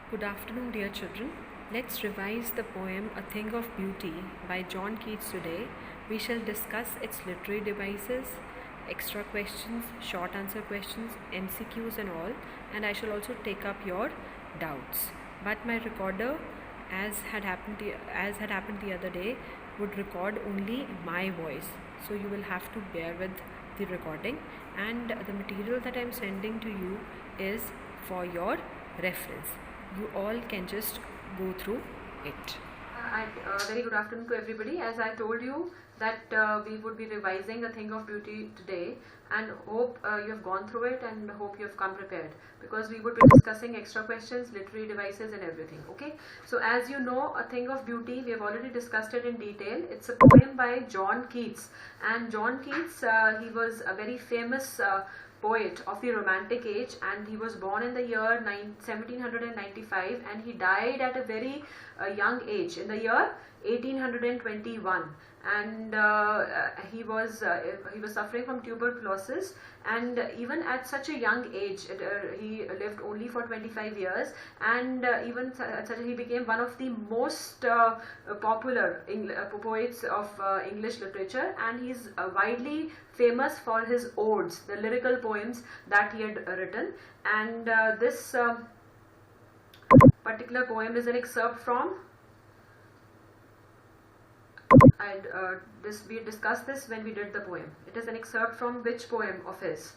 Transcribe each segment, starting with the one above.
Good afternoon, dear children. Let's revise the poem A Thing of Beauty by John Keats today. We shall discuss its literary devices, extra questions, short answer questions, MCQs, and all, and I shall also take up your doubts. But my recorder, as had happened the other day, would record only my voice. So you will have to bear with the recording, and the material that I am sending to you is for your reference. You all can just go through it. Very good afternoon to everybody. As I told you that we would be revising A Thing of Beauty today, and hope you have gone through it and hope you have come prepared, because we would be discussing extra questions, literary devices and everything. Okay, so as you know, A Thing of Beauty, we have already discussed it in detail. It's a poem by John Keats, and John Keats, he was a very famous poet of the Romantic age, and he was born in the year 1795 and he died at a very young age in the year 1821, and he was suffering from tuberculosis, and even at such a young age he lived only for 25 years, and he became one of the most popular poets of English literature, and he's widely famous for his odes, the lyrical poems that he had written. And this particular poem is an excerpt from, we discussed this when we did the poem. It is an excerpt from which poem of his?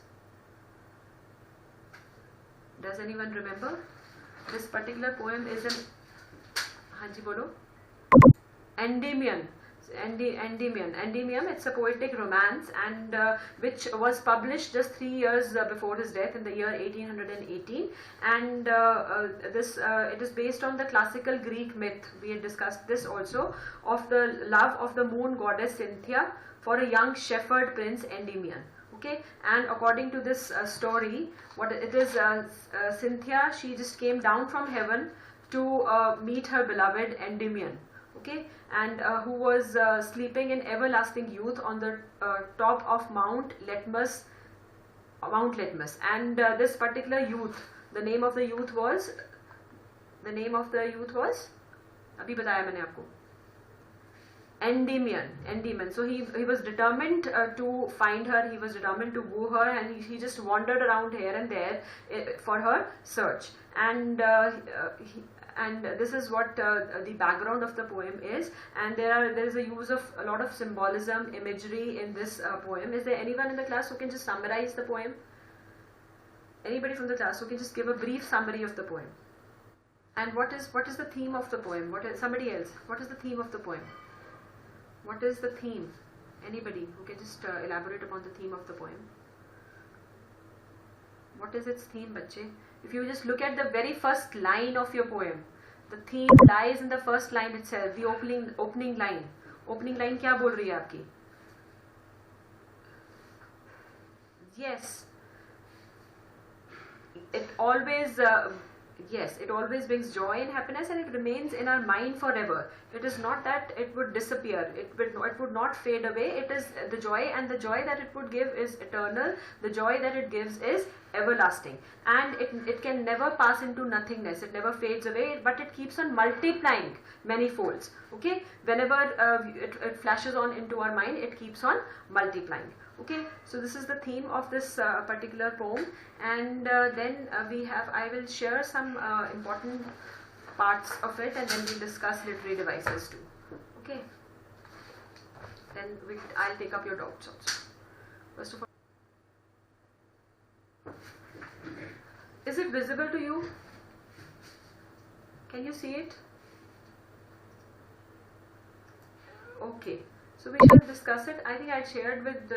Does anyone remember? This particular poem is an Hanji bolo? Endymion. Endymion, it's a poetic romance, and which was published just 3 years before his death in the year 1818, and it is based on the classical Greek myth, we had discussed this also, of the love of the moon goddess Cynthia for a young shepherd prince Endymion. Okay, and according to this story, what it is, Cynthia, she just came down from heaven to meet her beloved Endymion. Okay, and who was sleeping in everlasting youth on the top of Mount Letmus, and this particular youth, the name of the youth was, अभी बताया मैंने आपको, Endymion. So he was determined to find her, he was determined to woo her, and he just wandered around here and there for her search, and this is what the background of the poem is, and there is a use of a lot of symbolism, imagery in this poem. Is there anyone in the class who can just summarize the poem? Anybody from the class who can just give a brief summary of the poem? And what is the theme of the poem? Somebody else? What is the theme of the poem? What is the theme? Anybody who can just elaborate upon the theme of the poem? What is its theme, bachche? If you just look at the very first line of your poem, the theme lies in the first line itself, the opening line. Opening line क्या बोल रही है आपकी? Yes. It always brings joy and happiness, and it remains in our mind forever. It is not that it would disappear. It would not fade away. It is the joy, and the joy that it would give is eternal. The joy that it gives is everlasting, and it can never pass into nothingness. It never fades away, but it keeps on multiplying many folds. Okay, whenever it flashes on into our mind, it keeps on multiplying. Okay, so this is the theme of this particular poem, and then I will share some important parts of it, and then we'll discuss literary devices too. Okay, then I'll take up your doubts also. First of all, is it visible to you? Can you see it? Okay. So we shall discuss it. I think I shared with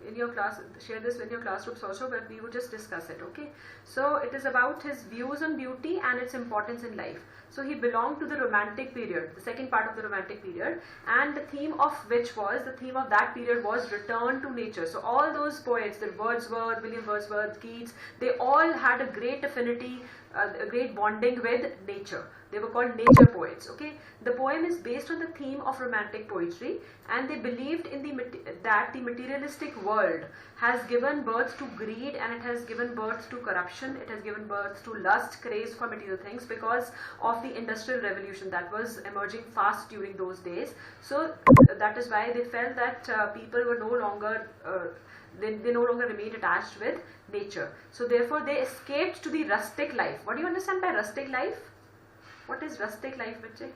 in your class, share this with your classrooms also, but we would just discuss it. Okay. So it is about his views on beauty and its importance in life. So he belonged to the Romantic period, the second part of the Romantic period, and the theme of that period was return to nature. So all those poets, the Wordsworth, William Wordsworth, Keats, they all had a great affinity a great bonding with nature. They were called nature poets. Okay, the poem is based on the theme of romantic poetry, and they believed in that the materialistic world has given birth to greed, and it has given birth to corruption. It has given birth to lust, craze for material things because of the industrial revolution that was emerging fast during those days. So that is why they felt that people were no longer they no longer remained attached with nature. So therefore they escaped to the rustic life. What do you understand by rustic life? What is rustic life, बच्चे?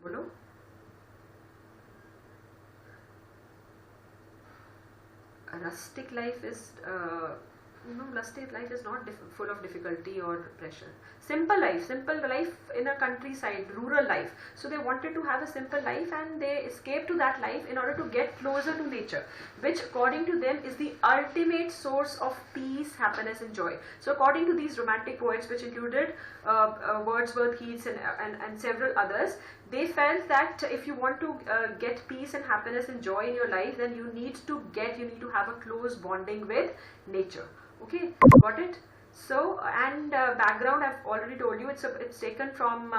बोलो. A rustic life is rustic life is not full of difficulty or pressure. Simple life in a countryside, rural life. So they wanted to have a simple life, and they escaped to that life in order to get closer to nature, which according to them is the ultimate source of peace, happiness and joy. So according to these romantic poets, which included Wordsworth, Keats and several others, they felt that if you want to get peace and happiness and joy in your life, then you need to have a close bonding with nature. Okay, got it? So, and background I've already told you, it's taken from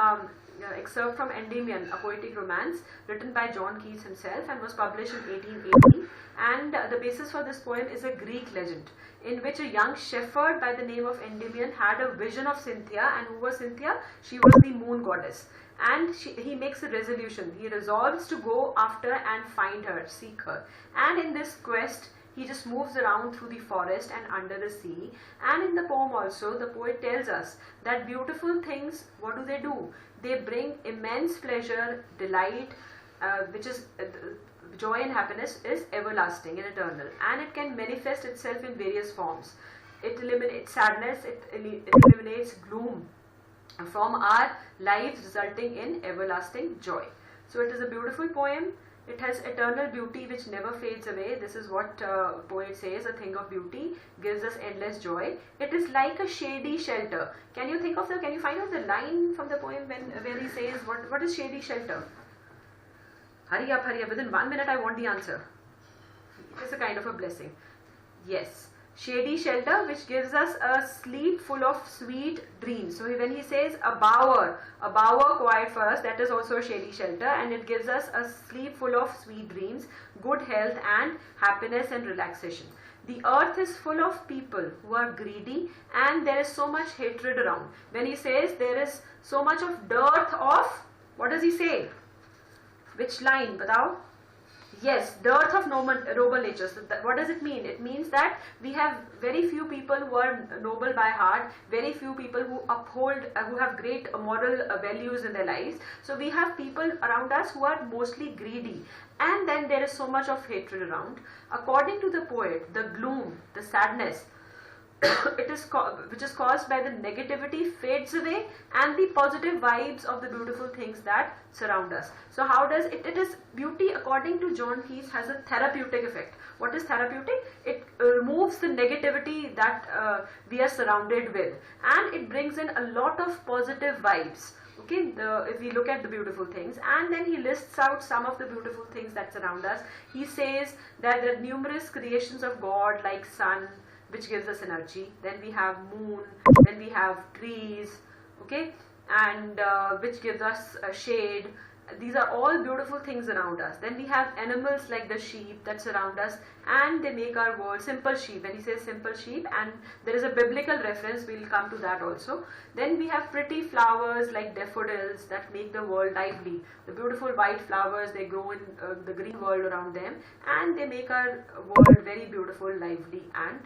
excerpt from Endymion, a poetic romance written by John Keats himself and was published in 1880. And the basis for this poem is a Greek legend in which a young shepherd by the name of Endymion had a vision of Cynthia. And who was Cynthia? She was the moon goddess. And he makes a resolution. He resolves to go after and find her, seek her. And in this quest, he just moves around through the forest and under the sea. And in the poem also, the poet tells us that beautiful things, what do? They bring immense pleasure, delight, which is joy and happiness is everlasting and eternal. And it can manifest itself in various forms. It eliminates sadness, it eliminates gloom from our lives, resulting in everlasting joy. So it is a beautiful poem. It has eternal beauty which never fades away. This is what poet says, a thing of beauty gives us endless joy. It is like a shady shelter. Can you find out the line from the poem where he says, what is shady shelter? Hurry up, within 1 minute I want the answer. It is a kind of a blessing. Yes. Shady shelter which gives us a sleep full of sweet dreams. So when he says a bower quiet for us, that is also a shady shelter, and it gives us a sleep full of sweet dreams, good health and happiness and relaxation. The earth is full of people who are greedy, and there is so much hatred around. When he says there is so much of dearth of, what does he say? Which line? Batao? Yes, dearth of noble nature. So what does it mean? It means that we have very few people who are noble by heart, very few people who uphold, who have great moral values in their lives. So we have people around us who are mostly greedy. And then there is so much of hatred around. According to the poet, the gloom, the sadness, which is caused by the negativity fades away, and the positive vibes of the beautiful things that surround us. So how does it is beauty, according to John Keats, has a therapeutic effect. What is therapeutic? It removes the negativity that we are surrounded with, and it brings in a lot of positive vibes. Okay, if we look at the beautiful things, and then he lists out some of the beautiful things that surround us. He says that there are numerous creations of God, like sun, which gives us energy. Then we have moon, then we have trees, okay, and which gives us shade. These are all beautiful things around us. Then we have animals like the sheep that surround us, and they make our world. Simple sheep, when he says simple sheep, and there is a biblical reference, we'll come to that also. Then we have pretty flowers like daffodils that make the world lively. The beautiful white flowers, they grow in the green world around them, and they make our world very beautiful, lively and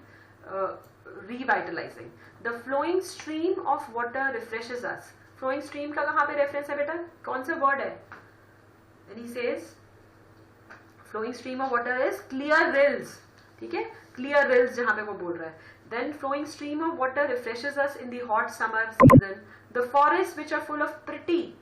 revitalizing. The flowing stream of water refreshes us. Flowing stream का कहाँ पे reference है बेटा? कौन सा word है? And he says flowing stream of water is clear rills. ठीक है? Clear rills जहाँ पे वो बोल रहा है. Then flowing stream of water refreshes us in the hot summer season. The forests which are full of pretty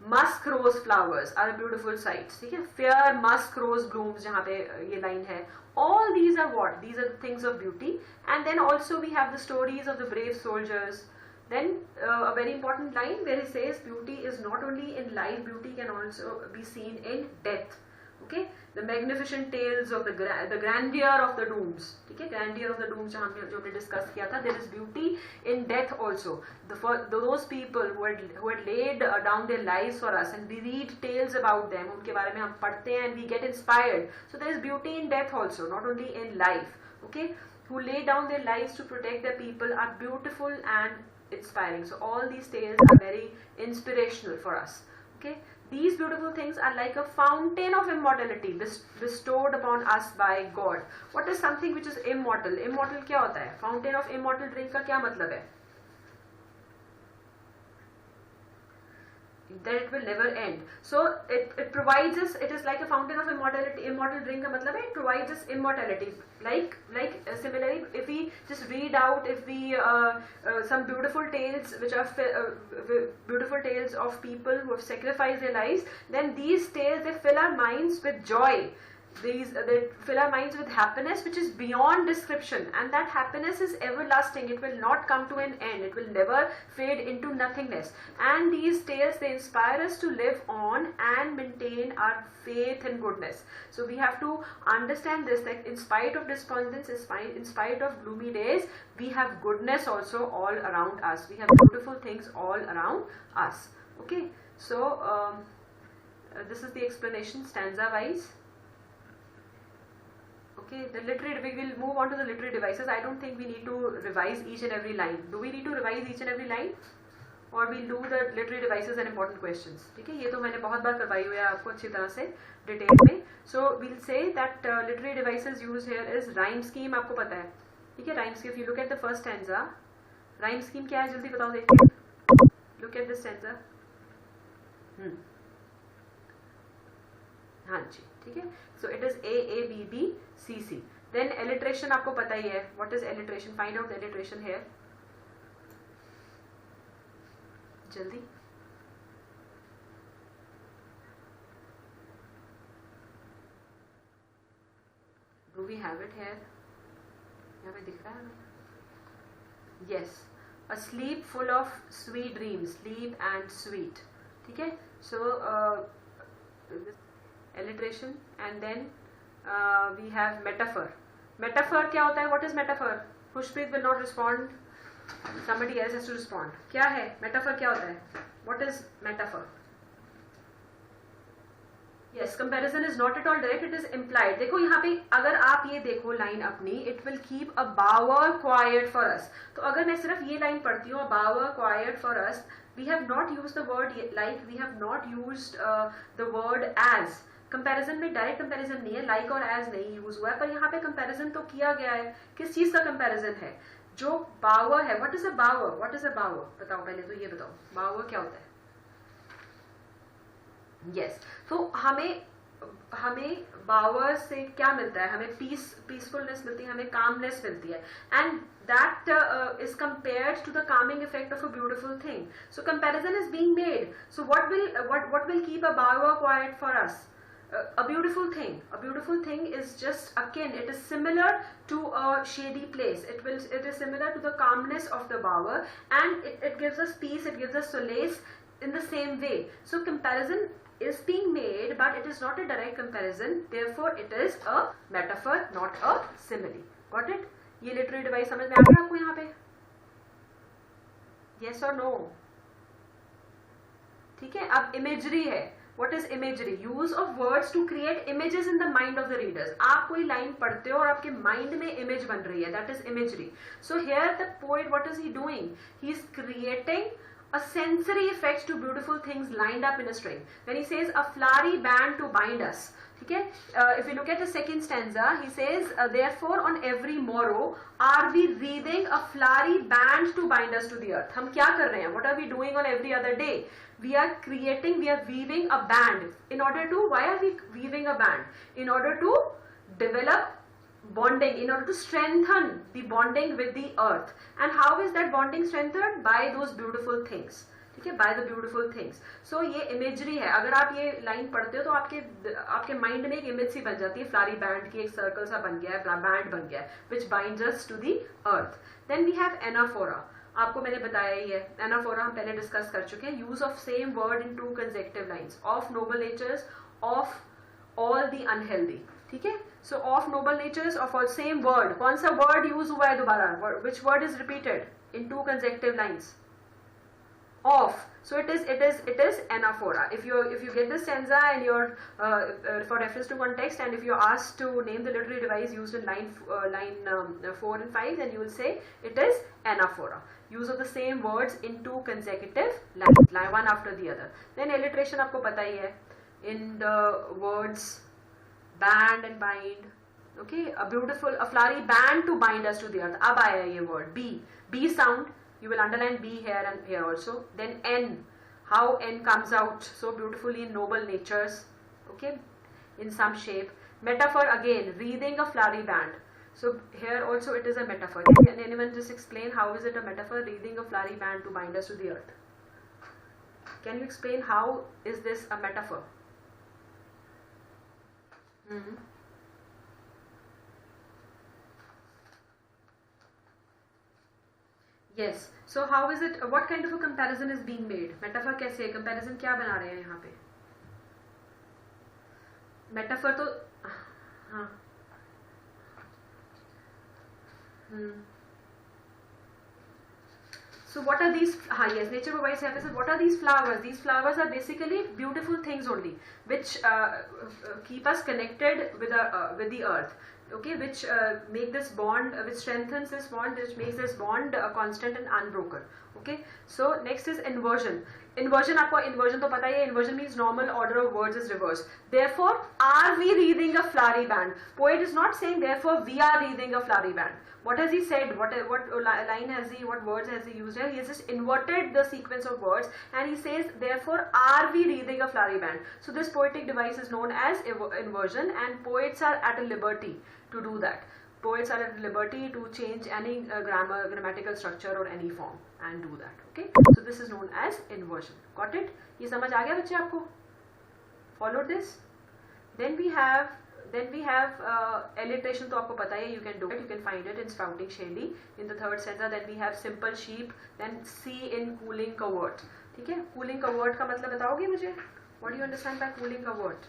musk rose flowers are a beautiful sights. ठीक है? Fair musk rose blooms जहाँ पे ये line है. All these are what? These are the things of beauty. And then also we have the stories of the brave soldiers. Then a very important line where he says beauty is not only in life, beauty can also be seen in death. Okay, the magnificent tales of the grandeur of the dooms. ठीक है, grandeur of the dooms जो हमने discuss किया था. There is beauty in death also. For those people who had laid down their lives for us, and we read tales about them, उनके बारे में हम पढ़ते हैं and we get inspired. So there is beauty in death also, not only in life. Okay, who lay down their lives to protect their people are beautiful and inspiring. So all these tales are very inspirational for us. Okay, these beautiful things are like a fountain of immortality bestowed upon us by God. What is something which is immortal? Immortal क्या होता है? Fountain of immortal drink का क्या मतलब है? That it will never end. So it provides us, it is like a fountain of immortality. Immortal drink का मतलब है it provides us immortality. Similarly, if we just read out, if we some beautiful tales which are beautiful tales of people who have sacrificed their lives, then these tales, they fill our minds with joy. They fill our minds with happiness which is beyond description, and that happiness is everlasting. It will not come to an end. It will never fade into nothingness. And these tales, they inspire us to live on and maintain our faith in goodness. So we have to understand this, that in spite of despondence, in spite of gloomy days, we have goodness also all around us. We have beautiful things all around us. Okay, so this is the explanation stanza wise. Okay, we will move on to the literary devices. I don't think we need to revise each and every line. Do we need to revise each and every line? Or we'll do the literary devices and important questions. ठीक है, ये तो मैंने बहुत बार करवाई हुई है आपको अच्छी तरह से डिटेल में. So we'll say that literary devices used here is rhyme scheme. आपको पता है, ठीक है, rhyme scheme. If you look at the first stanza, rhyme scheme क्या है जल्दी बताओ देखिए. Look at this stanza. हाँ जी, ठीक है. So it is A A B B C C. Then alliteration आपको पता ही है. What is alliteration? Find out the alliteration here. जल्दी. Do we have it here? यहाँ पे दिख रहा है हमें? Yes. A sleep full of sweet dreams. Sleep and sweet. ठीक है? So alliteration, and then we have metaphor. Metaphor क्या होता है? What is metaphor? Pushpreet will not respond. Somebody else has to respond. क्या है? Metaphor क्या होता है? What is metaphor? Yes, comparison is not at all direct. It is implied. देखो यहाँ पे अगर आप ये देखो लाइन अपनी, it will keep a bower quiet for us. तो अगर मैं सिर्फ ये लाइन पढ़ती हूँ, a bower quiet for us, we have not used the word like, we have not used the word as. Comparison में डायरेक्ट कंपैरिजन नहीं है, लाइक और एज नहीं यूज हुआ है, पर यहाँ पे कंपैरिजन तो किया गया है. किस चीज का कंपैरिजन है? जो बावर है. What is a bower? What is a bower? बताओ पहले तो ये बताओ, बावर क्या होता है? यस, तो हमें बावर से क्या मिलता है? हमें पीसफुलनेस मिलती है, हमें कामनेस मिलती है, and that is compared to the calming effect of a beautiful thing. So comparison is being made. So what will keep a bower quiet for us? A beautiful thing. A beautiful thing is just akin. It is similar to a shady place. It is similar to the calmness of the bower, and it gives us peace. It gives us solace in the same way. So comparison is being made, but it is not a direct comparison. Therefore, it is a metaphor, not a simile. Got it? ये literary device समझ में आ गया आपको यहाँ पे? Yes or no? ठीक है. अब इमेजरी है. What is imagery? Use of words to create images in the mind of the readers. आप कोई लाइन पढ़ते हो और आपके माइंड में इमेज बन रही है. That is imagery. So here the poet, what is he doing? He is creating a sensory effect to beautiful things lined up in a string. When he says a flowery band to bind us, ठीक है. If you look at the second stanza, he says, therefore on every morrow are we weaving a flowery band to bind us to the earth. हम क्या कर रहे हैं? What are we doing on every other day? We are weaving a band. In order to, why are we weaving a band? In order to develop bonding, in order to strengthen the bonding with the earth. And how is that bonding strengthened? By those beautiful things. ठीक है, by the beautiful things. So ये imagery है. अगर आप ये line पढ़ते हो तो आपके माइंड में एक इमेज सी बन जाती है. फ्लारी बैंड की एक सर्कल सा बन गया है, बैंड बन गया है, which binds us to the earth. Then we have anaphora. आपको मैंने बताया ही है. एनाफोरा हम पहले डिस्कस कर चुके हैं. Use of same word in two consecutive lines. Of noble natures, all the unhealthy. ठीक है, so of noble natures of all same word. कौन सा word use हुआ है दोबारा? Which word is repeated in 2 consecutive lines? Of. So it is anaphora. If you get the stanza and you're for reference to context, and if you're asked to name the literary device used in line 4 and 5, then you will say it is anaphora. Use of the same words in 2 consecutive lines, one after the other. Then alliteration आपको पता ही है. In the words band and bind, okay, a flowery band to bind us to the earth. अब आया ये word B sound. You will underline B here and here also. Then N, how N comes out so beautifully in noble natures, okay, in some shape. Metaphor again, wreathing a flowery band. So here also it is a metaphor. Can anyone just explain how is it a metaphor? Wreathing a flowery band to bind us to the earth. Can you explain how is this a metaphor? Yes. So how is it? What kind of a comparison is being made? Metaphor कैसे है? Comparison क्या बना रहे हैं यहाँ पे? Metaphor तो हाँ. So what are these? Yes, nature provides happiness. What are these flowers? These flowers are basically beautiful things only, which keep us connected with the earth. Okay, which make this bond, which strengthens this bond, which makes this bond constant and unbroken. Okay, so next is inversion. Inversion, आपको inversion तो पता ही है. Inversion means normal order of words is reversed. Therefore, are we wreathing a flowery band? Poet is not saying therefore we are wreathing a flowery band. What has he said? What line has he? What words has he used here? He has just inverted the sequence of words, and he says therefore are we wreathing a flowery band? So this poetic device is known as inversion, and poets are at a liberty to do that. Poets are at liberty to change any grammatical structure or any form and do that. Okay, so this is known as inversion. Got it? ये समझ आ गया बच्चे आपको? Followed this? Then we have alliteration तो आपको पता है. You can do it. You can find it in Sprouting Shelley in the third stanza. Then we have simple sheep. Then C in cooling covert. ठीक है? Cooling covert का मतलब बताओगे मुझे? What do you understand by cooling covert?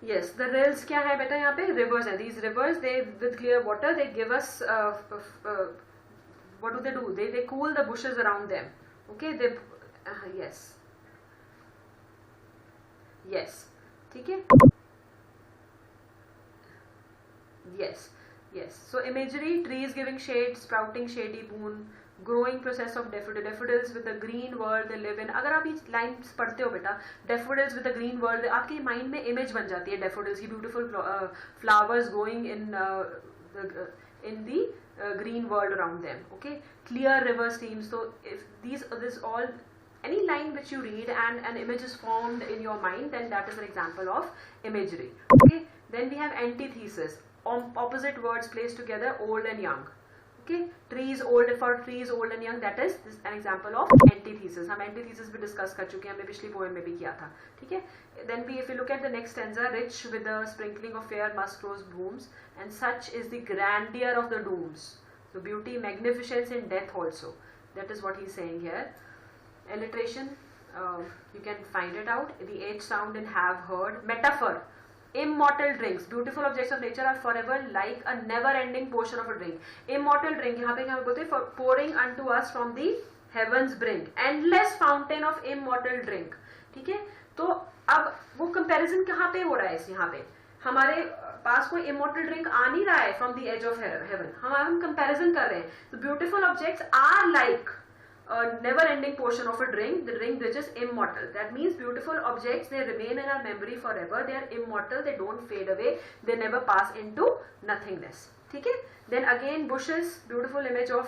Yes, the rills क्या है बेटा यहाँ पे? Rivers हैं. These rivers, they with clear water, they give us what do? They cool the bushes around them. Okay, yes, ठीक है? Yes. So imagery: trees giving shade, sprouting shady boon, growing process of daffodils with the green world they live in. अगर आप ये lines पढ़ते हो बेटा, daffodils with the green world, आपके mind में इमेज बन जाती है daffodils की, beautiful flowers growing in the green world around them. Okay, clear river streams. So if this all, any line which you read and an image is formed in your mind, then that is an example of imagery. Okay, then we have antithesis. Opposite words placed together, old and young. Okay, trees old and young, that is an example of antithesis. हम antithesis भी discuss कर चुके हैं, हमने पिछली poem में भी किया था. ठीक है? Then if you look at the next stanza, rich with a sprinkling of fair musk rose blooms, and such is the grandeur of the dooms. So beauty, magnificence in death also. That is what he is saying here. Alliteration, you can find it out. The H sound in have heard. Metaphor. Immortal drinks. Beautiful objects of nature are forever like a never-ending portion of a drink. Immortal drink. यहाँ पे क्या बोलते हैं? For pouring unto us from the heavens brink. Endless fountain of immortal drink. ठीक है? तो अब वो comparison कहाँ पे हो रहा है? यहाँ पे हमारे पास कोई immortal drink आ नहीं रहा है from the edge of heaven. हम comparison कर रहे हैं. The beautiful objects are like a never-ending portion of a drink, the drink which is immortal. That means beautiful objects, they remain in our memory forever. They are immortal. They don't fade away. They never pass into nothingness. ठीक है? Then again bushes, beautiful image of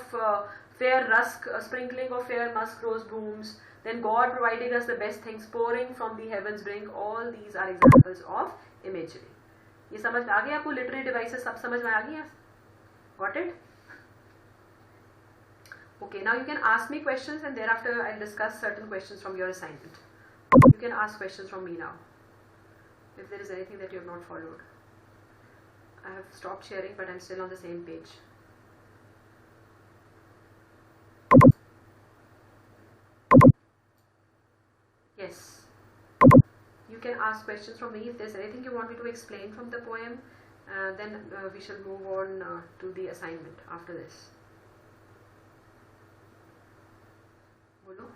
fair rusk, sprinkling of fair musk rose blooms. Then God providing us the best things, pouring from the heavens brink. All these are examples of imagery. ये समझ में आ गया आपको? Literary devices सब समझ में आ गया? Got it? Okay, now you can ask me questions and thereafter I'll discuss certain questions from your assignment. You can ask questions from me now, if there is anything that you have not followed. I have stopped sharing but I'm still on the same page. can ask questions from me if there's anything you want me to explain from the poem. Then we shall move on to the assignment after this. Bolo?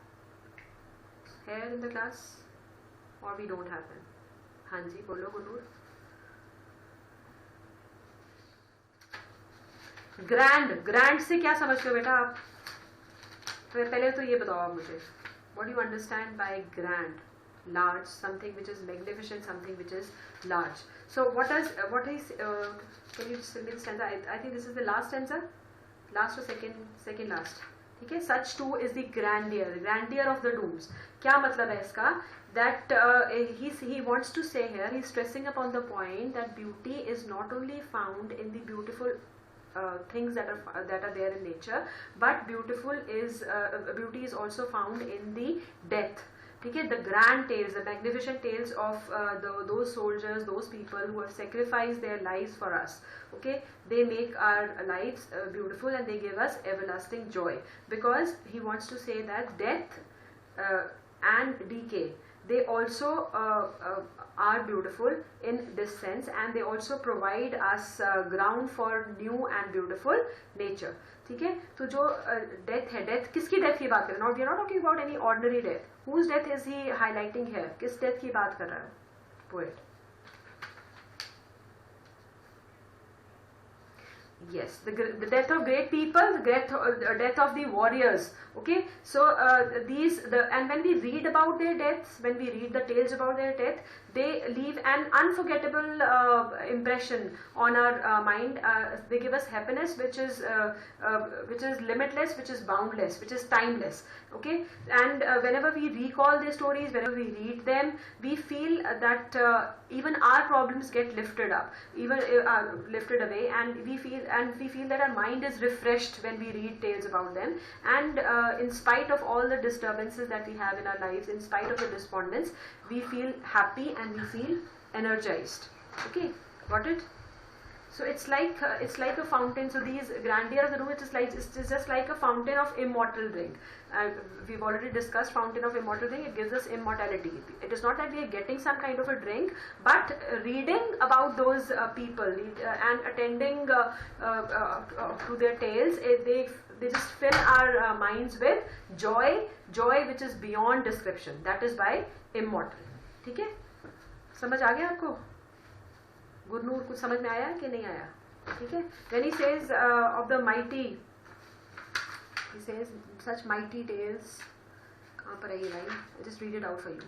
Hair in the class? Or we don't have them? Hanji, bolo Gunur. Grand से क्या समझते हो बेटा आप? पहले तो ये बताओ आप मुझे, what do you understand by grand? Large, something which is magnificent, something which is large. So what is can you just stanza? I think this is the last stanza, last or second last. ठीक है, such too is the grandeur of the dooms. क्या मतलब है इसका? That he wants to say here, he's stressing upon the point that beauty is not only found in the beautiful things that are there in nature, but beauty is also found in the death. ठीक है, the grand tales, the magnificent tales of those soldiers, those people who have sacrificed their lives for us. Okay, they make our lives beautiful and they give us everlasting joy, because he wants to say that death and decay, they also are beautiful in this sense, and they also provide us ground for new and beautiful nature. ठीक है, तो जो death है, death किसकी death की बात कर रहे हैं? We are not talking about any ordinary death. Whose death is he highlighting here? किस डेथ की बात कर रहा है poet? Yes, the death of great people, the death of the warriors. Okay, so and when we read about their deaths, when we read the tales about their death, they leave an unforgettable impression on our mind. They give us happiness, which is limitless, which is boundless, which is timeless. Okay, and whenever we recall their stories, whenever we read them, we feel that even our problems get lifted up, even lifted away, and we feel that our mind is refreshed when we read tales about them. And in spite of all the disturbances that we have in our lives, in spite of the despondence, we feel happy and we feel energized. Okay, got it? So it's like a fountain. So these grandeur of the room, it's just like a fountain of immortal drink. We've already discussed fountain of immortal drink. It gives us immortality. It is not that we are getting some kind of a drink, but reading about those people and attending to their tales, they just fill our minds with joy which is beyond description. That is by immortal. ठीक है, समझ आ गया आपको? गुरनूर, कुछ समझ में आया कि नहीं आया? ठीक है, when he says of the mighty, he says such mighty tales. कहाँ पर है ये line? I just read it out for you.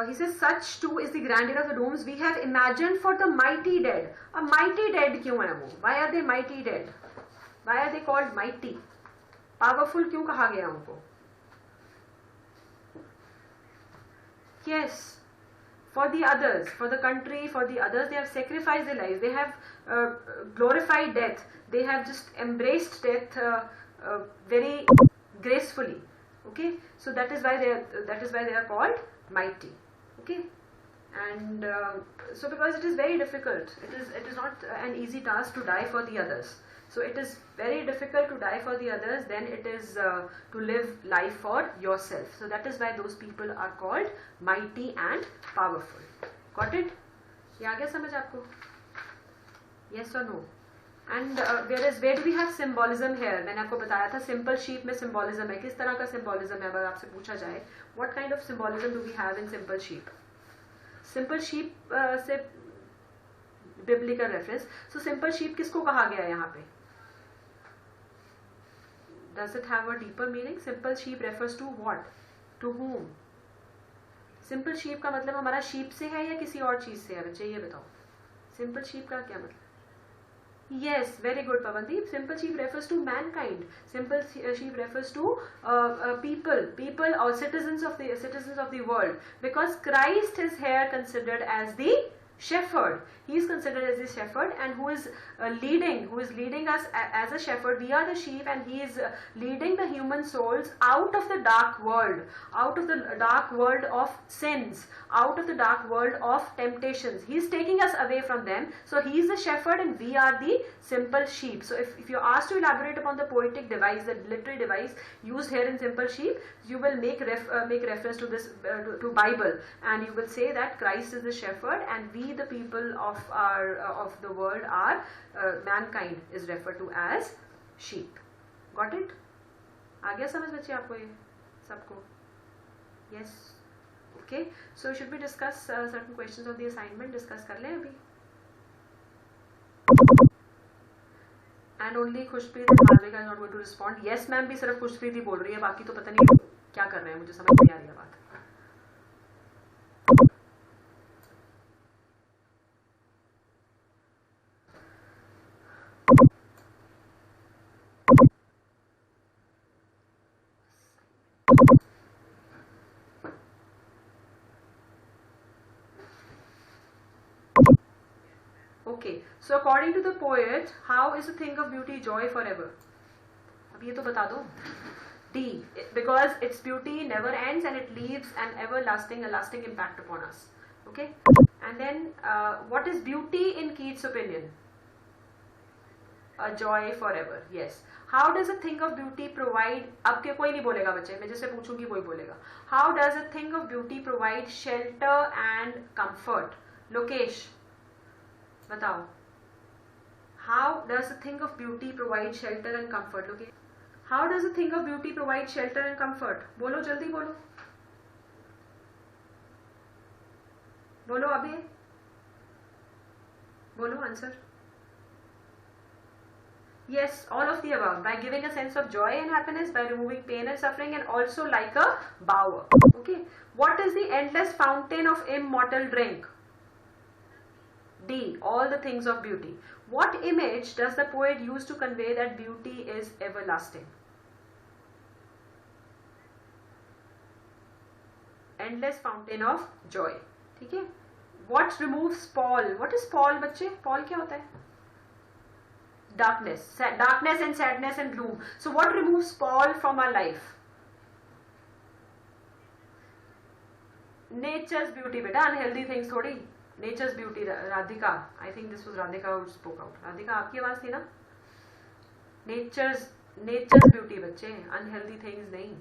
He says such too is the grandeur of the dooms we have imagined for the mighty dead. A mighty dead क्यों है वो? Why are they mighty dead? Why are they called mighty? Powerful क्यों कहा गया उनको? Yes, for the others, for the country, for the others, they have sacrificed their lives. They have glorified death. They have just embraced death very gracefully. Okay, so that is why they are called mighty. Okay, and so because it is very difficult, it is not an easy task to die for the others. So it is very difficult to die for the others, then it is to live life for yourself. So that is why those people are called mighty and powerful. Got it? ये आ गया समझ आपको? Yes or no? And where do we have symbolism here? मैंने आपको बताया था simple sheep में symbolism है. किस तरह का symbolism है? अगर आपसे पूछा जाए, what kind of symbolism do we have in simple sheep? Simple sheep से biblical reference. So simple sheep किसको कहा गया है यहाँ पे? Does it have a deeper meaning? Simple sheep refers to what? To whom? Simple sheep का मतलब हमारा sheep से है या किसी और चीज से है? बच्चे ये बताओ. Simple sheep का क्या मतलब? Yes, very good, Pavandeep. Simple sheep refers to mankind. Simple sheep refers to people or citizens of the world. Because Christ is here considered as the shepherd. He is considered as the shepherd, and who is leading us as a shepherd. We are the sheep, and he is leading the human souls out of the dark world of sins, out of the dark world of temptations. He is taking us away from them. So he is the shepherd and we are the simple sheep. So if you're asked to elaborate upon the poetic device, the literary device used here in simple sheep, you will make reference to this to Bible, and you will say that Christ is the shepherd and we the people of the world are mankind is referred to as sheep. Got it? आ गया समझ बच्चे आपको ये सबको? Yes. Okay. So should we discuss certain questions of the assignment? Discuss कर लें अभी. And only Khushpreet and Malvika is not going to respond. Yes ma'am भी सिर्फ खुशप्रीत ही बोल रही है, बाकी तो पता नहीं क्या कर रहे हैं, मुझे समझ नहीं आ रही है बात. Okay, so according to the poet, how is a thing of beauty joy forever? अब ये तो बता दो. D, because its beauty never ends and it leaves an everlasting, a lasting impact upon us. Okay, and then what is beauty in Keats' opinion? A joy forever. Yes. How does a thing of beauty provide? अब क्या कोई नहीं बोलेगा बच्चे, मैं जिससे पूछूंगी वही बोलेगा. How does a thing of beauty provide shelter and comfort? Lokesh, बताओ. How does a thing of beauty provide shelter and comfort? Okay. How does a thing of beauty provide shelter and comfort? बोलो जल्दी बोलो. बोलो अभी. बोलो answer. Yes, all of the above. By giving a sense of joy and happiness, by removing pain and suffering, and also like a bower. Okay. What is the endless fountain of immortal drink? D. All the things of beauty. What image does the poet use to convey that beauty is everlasting? Endless fountain of joy. ठीक है? What removes pall? What is pall बच्चे? Pall क्या होता है? Darkness and sadness and gloom. So what removes pall from our life? Nature's beauty बेटा, unhealthy things थोड़ी. Nature's beauty. Radhika, I think this was Radhika who spoke out. Radhika, आपकी आवाज थी ना? Nature's beauty बच्चे, unhealthy things नहीं.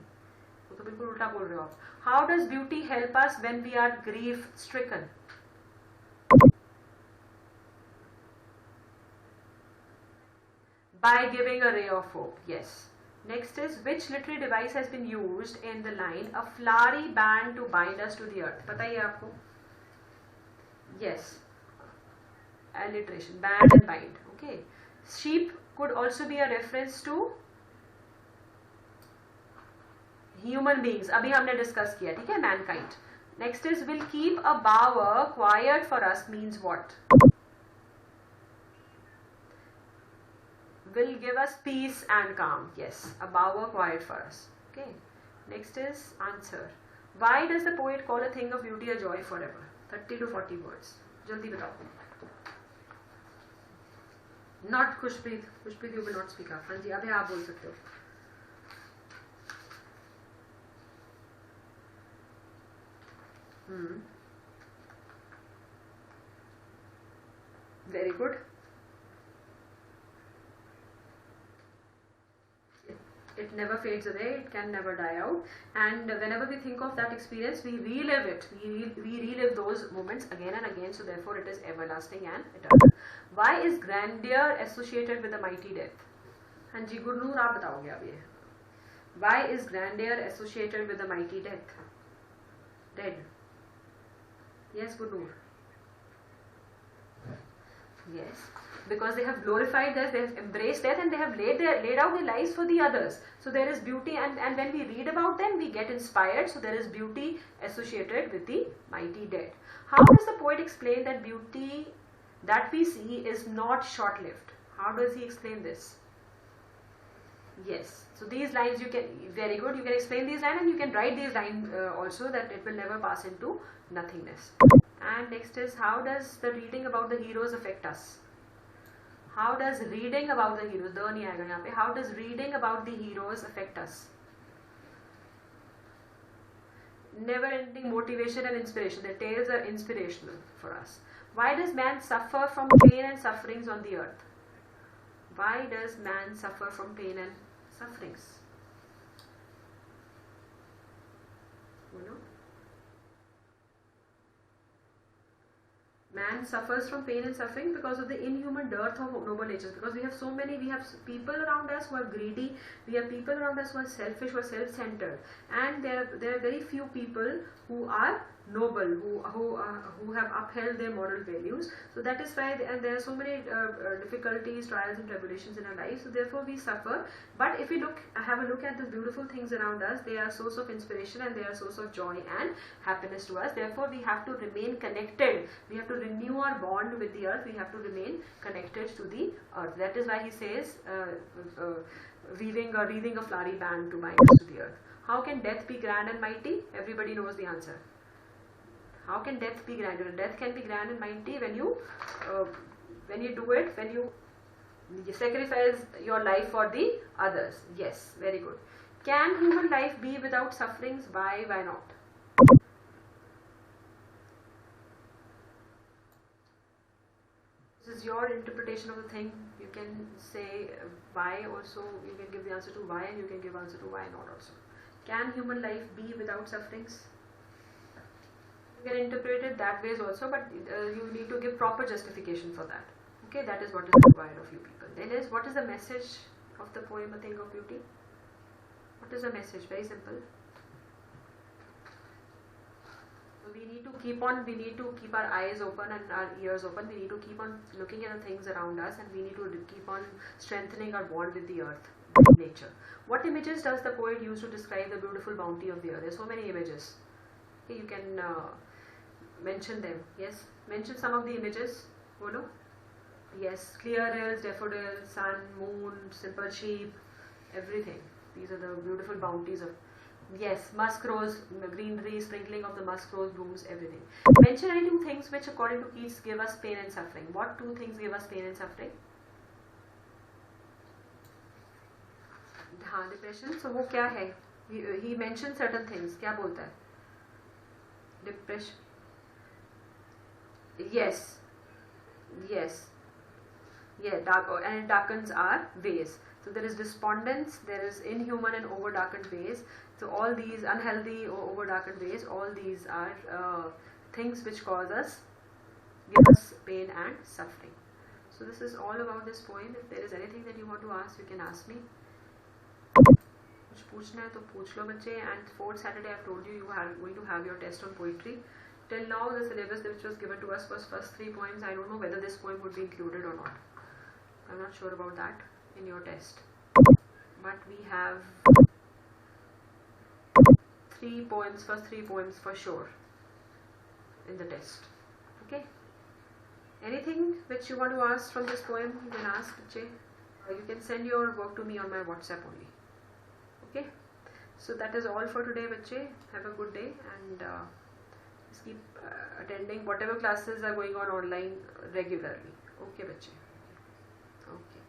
वो तो बिल्कुल उल्टा बोल रहे हो आप. How does beauty help us when we are grief stricken? By giving a ray of hope. Yes. Next is, which literary device has been used in the line a flowery band to bind us to the earth? पता ही है आपको? Yes. Alliteration. Band and bind. Okay. Sheep could also be a reference to human beings. अभी हमने discuss किया, ठीक है? Mankind. Next is, will keep a bower quiet for us means what? Will give us peace and calm. Yes, a bower quiet for us. Okay. Next is answer. Why does the poet call a thing of beauty a joy forever? 30 to 40 words. जल्दी बताओ. Not Khushpreet. Khushpreet, you will not speak up. हाँ जी, अभी आप बोल सकते हो. Very good. It never fades away, it can never die out, and whenever we think of that experience, we relive it, we relive those moments again and again, so therefore it is everlasting and eternal. Why is grandeur associated with a mighty death? हाँ जी, गुरनूर आप बताओगे अब ये. Why is grandeur associated with a mighty death? Dead. Yes, Gurnoor. Yes. Because they have glorified death, they have embraced death, and they have laid out their lives for the others. So there is beauty, and when we read about them, we get inspired. So there is beauty associated with the mighty dead. How does the poet explain that beauty that we see is not short-lived? How does he explain this? Yes. So these lines you can, very good, you can explain these lines, and you can write these lines also, that it will never pass into nothingness. And next is, how does the reading about the heroes affect us? How does reading about the heroes, the nahi aayega yahan pe, how does reading about the heroes affect us? Never ending motivation and inspiration. Their tales are inspirational for us. Why does man suffer from pain and sufferings on the earth? Why does man suffer from pain and sufferings? You know? Man suffers from pain and suffering because of the inhuman dearth of noble natures. Because we have so many, we have people around us who are greedy, we have people around us who are selfish, who are self-centered, and there are very few people who are noble, who have upheld their moral values. So that is why, and there are so many difficulties, trials and tribulations in our lives. So therefore we suffer. But if we have a look at the beautiful things around us, they are a source of inspiration and they are a source of joy and happiness to us. Therefore we have to remain connected. We have to renew our bond with the earth. We have to remain connected to the earth. That is why he says, weaving a flowery band to bind us to the earth. How can death be grand and mighty? Everybody knows the answer. How can death be grand? Death can be grand and mighty when you do it, when you sacrifice your life for the others. Yes, very good. Can human life be without sufferings? Why not? This is your interpretation of the thing. You can say why also, you can give the answer to why, and you can give answer to why not also. Can human life be without sufferings? You can interpret it that ways also, but you need to give proper justification for that. Okay, that is what is required of you people. Then is, what is the message of the poem A Thing of Beauty? What is the message? Very simple. We need to keep our eyes open and our ears open. We need to keep on looking at the things around us, and we need to keep on strengthening our bond with the earth, with nature. What images does the poet use to describe the beautiful bounty of the earth? There are so many images. Okay, you can mention them. Yes, mention some of the images. Bolo. Yes, clear hills, daffodils, sun, moon, simple sheep, everything. These are the beautiful bounties of. Yes, musk rose, greenery, sprinkling of the musk rose blooms, everything. Mention any two things which according to Keats give us pain and suffering. What two things give us pain and suffering? हाँ, depression. So वो क्या है? He mentioned certain things. क्या बोलता है? Depression. Yes. Yeah, and it darkens our ways. So there is despondence, there is inhuman and over darkened ways. So all these unhealthy or over darkened ways, all these are things which give us pain and suffering. So this is all about this poem. If there is anything that you want to ask, you can ask me. कुछ पूछना है तो पूछ लो बच्चे. And fourth Saturday I've told you are going to have your test on poetry. Till now the syllabus which was given to us was first 3 poems. I don't know whether this poem would be included or not. I'm not sure about that in your test. But we have 3 poems, first 3 poems for sure in the test. Okay? Anything which you want to ask from this poem, you can ask Jay. You can send your work to me on my WhatsApp only. Okay? So that is all for today, Bache. Have a good day and just keep attending whatever classes are going on online regularly. Okay, Bache. Okay.